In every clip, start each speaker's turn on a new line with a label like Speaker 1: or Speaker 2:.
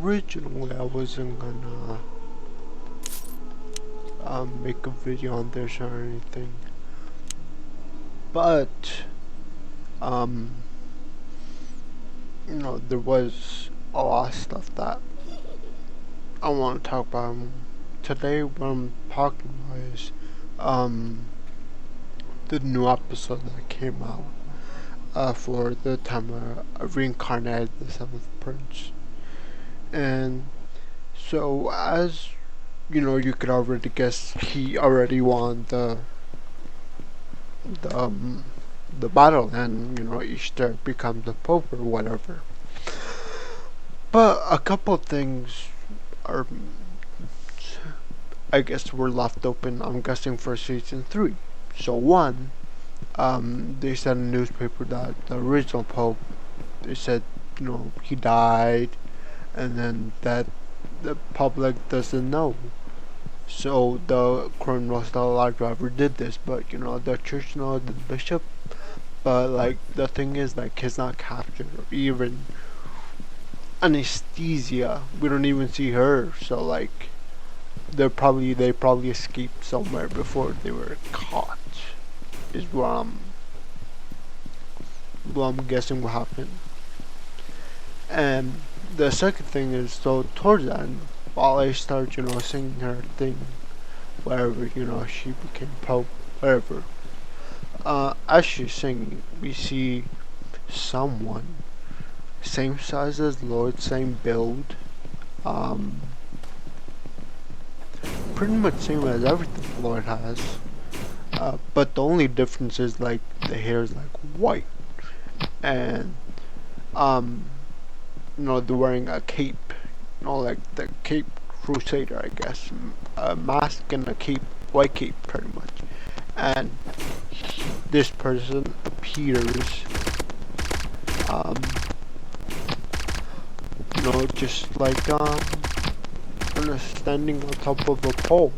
Speaker 1: originally I wasn't gonna make a video on this or anything, but um, there was a lot of stuff that I want to talk about. Today, what I'm talking about is the new episode that came out for the time reincarnated the Seventh Prince, and so as you could already guess, he already won the um, the battle, and Easter becomes the Pope or whatever. But a couple things are, I guess, were left open. I'm guessing for season 3. So one, they said in the newspaper that the original Pope, they said, he died, and then that the public doesn't know. So the current was still alive, whoever did this, but the church knows, the bishop. But like the thing is, like, he's not captured or even anesthesia. We don't even see her. So like, they probably escaped somewhere before they were caught. Is what I'm guessing will happen. And the second thing is, so towards the end, while I start, singing her thing, wherever, she became Pope, wherever. As she's singing, we see someone, same size as Lord, same build, um, pretty much same as everything Lord has. But the only difference is like the hair is like white, and they're wearing a cape, like the Cape Crusader, I guess, a mask and a cape, white cape, pretty much. And this person appears, um, just like standing on top of a pole,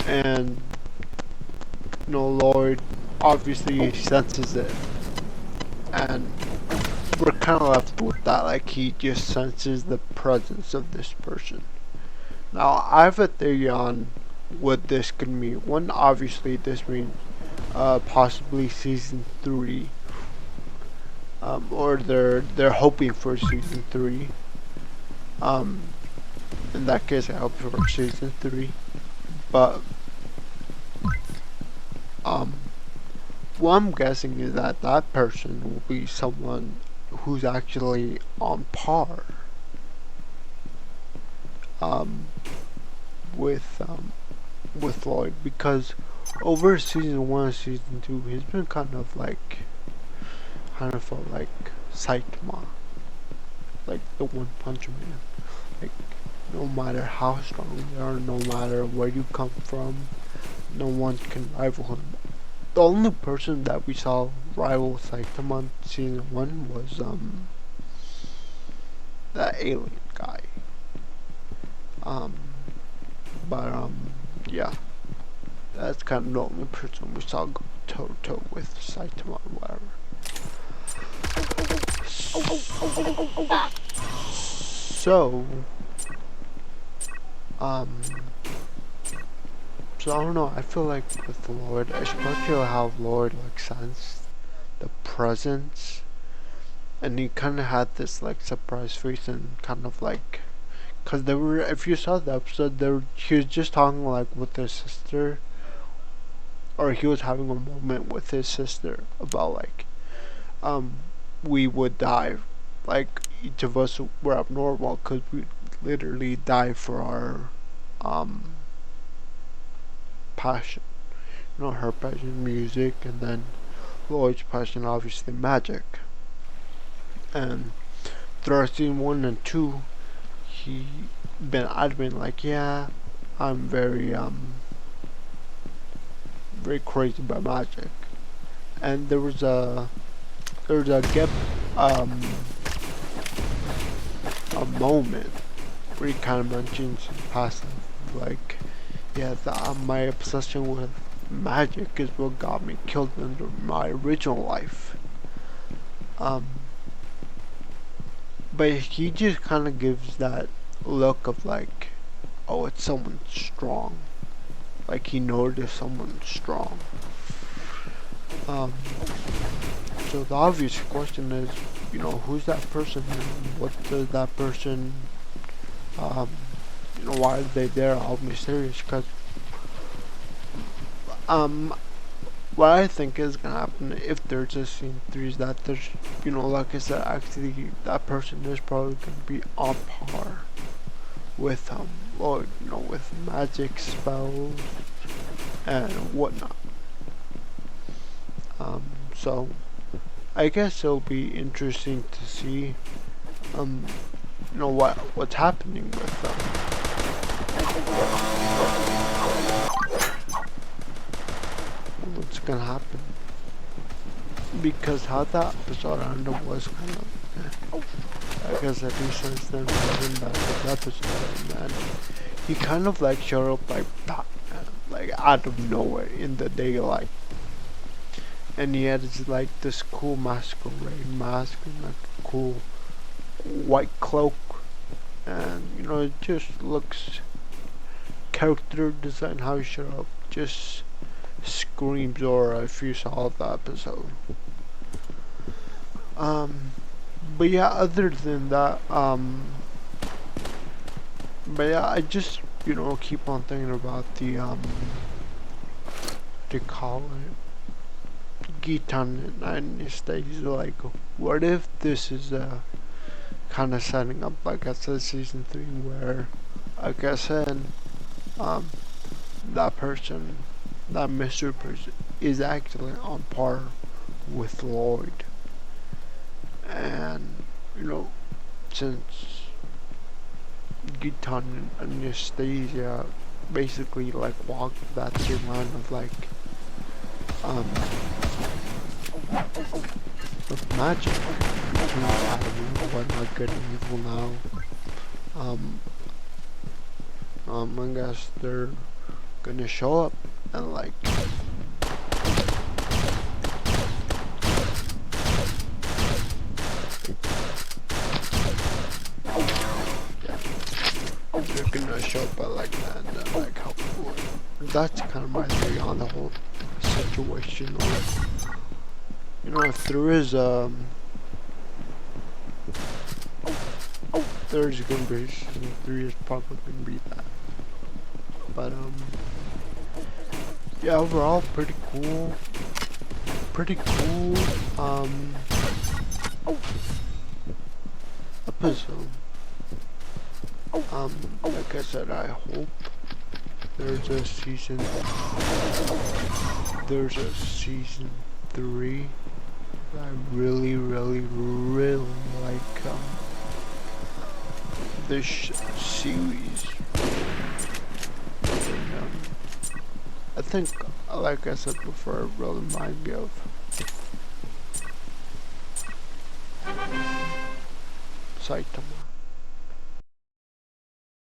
Speaker 1: and Lord obviously senses it, and we're kind of left with that, like he just senses the presence of this person. Now I have a theory on what this could mean. One, obviously this means possibly season 3, or they're hoping for season 3. In that case, I hope for season 3. But what I'm guessing is that that person will be someone who's actually on par um, with Lloyd, because over season 1 and season 2 he's been kind of felt like Saitama, like the One Punch Man. Like, no matter how strong you are, no matter where you come from, no one can rival him. The only person that we saw rival Saitama in season 1 was that alien guy. But yeah, that's kind of the only person we saw go toe to toe with Saitama or whatever. So, so I don't know, I feel like with the Lord, especially how Lord like sensed the presence, and he kind of had this like surprise face, and kind of like, cause they were, if you saw the episode, he was just talking like with his sister, or he was having a moment with his sister about like, we would die, like each of us were abnormal, cause we literally die for our passion. Her passion music, and then Lloyd's passion obviously magic. And throughout season 1 and 2, I'd been like, yeah, I'm very crazy about magic. And there was a a moment where he kind of mentions in passing, like, yeah, my obsession with magic is what got me killed in my original life. but he just kind of gives that look of like, oh, it's someone strong. Like he noticed someone strong. Um, so the obvious question is, you know, who's that person and what does that person, um, you know, why are they there? All mysterious. Because um, what I think is gonna happen if there's a scene 3 is that there's, you know, like I said, actually that person is probably gonna be on par with or you know, with magic spells and whatnot. So I guess it'll be interesting to see, you know, what's happening with what's gonna happen, because how that episode ended was kind of, I guess at least since then wasn't that good episode, and he kind of like showed up like that, like out of nowhere in the daylight. And he had like this cool masquerade mask and like a cool white cloak, and you know, it just looks, character design, how he showed up just screams aura if you saw the episode. But yeah, other than that, but yeah, I just, you know, keep on thinking about the call it Gitan and stage. Like, what if this is kind of setting up, like I said, season 3, where, like I said, um, that person, that mystery person, is actually on par with Lloyd, and you know, since Gitan and Anastasia basically like walk that thin line of like um of magic between bad and evil, whatnot, good and evil now. Um, I guess they're gonna show up and like they're gonna show up like that and like help. That's kind of my theory on the whole situation. Or, you know, if there is there's gonna be season 3 is probably gonna be that. But yeah, overall pretty cool. Pretty cool episode. Like I said, I hope there's a season 3. I really like this series. And, I think, like I said before, it really reminds me of Saitama.